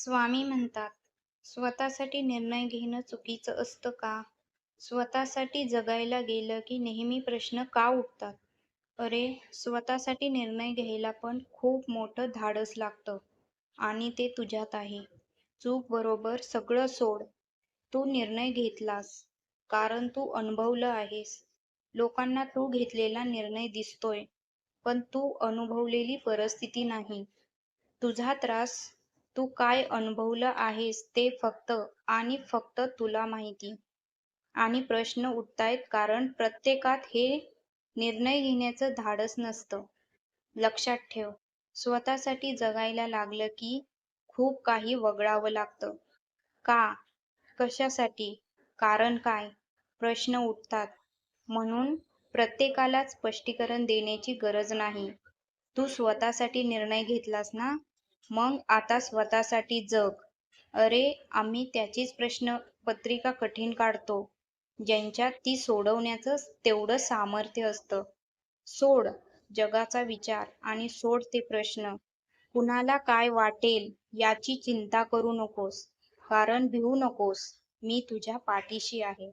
स्वामी म्हणतात, स्वतःसाठी निर्णय घेणं चुकीचं असतं का? स्वतःसाठी जगायला गेलं की नेहमी प्रश्न का उठतात? अरे, स्वतःसाठी निर्णय घ्यायला पण खूप मोठं धाडस लागतं आणि ते तुझ्यात आहे. चूक बरोबर सगळं सोड. तू निर्णय घेतलास, कारण तू अनुभवलं आहेस. लोकांना तू घेतलेला निर्णय दिसतोय, पण तू अनुभवलेली परिस्थिती नाही. तुझा त्रास, तू काय अनुभवलं आहेस ते फक्त आणि फक्त तुला माहिती. आणि प्रश्न उठतायत कारण प्रत्येकात हे निर्णय घेण्याचं धाडस नसतं. लक्षात ठेव, स्वतःसाठी जगायला लागलं की खूप काही वगळावं लागतं. का? कशासाठी? कारण काय? प्रश्न उठतात. म्हणून प्रत्येकालाच स्पष्टीकरण देण्याची गरज नाही. तू स्वतःसाठी निर्णय घेतलास ना? मग आता स्वतःसाठी जग. अरे, आम्ही त्याचीच प्रश्नपत्रिका कठीण काढतो, ज्यांच्यात ती सोडवण्याचं तेवढं सामर्थ्य असतं. सोड जगाचा विचार आणि सोड ते प्रश्न. कुणाला काय वाटेल याची चिंता करू नकोस, कारण भिवू नकोस. मी तुझ्या पाठीशी आहे.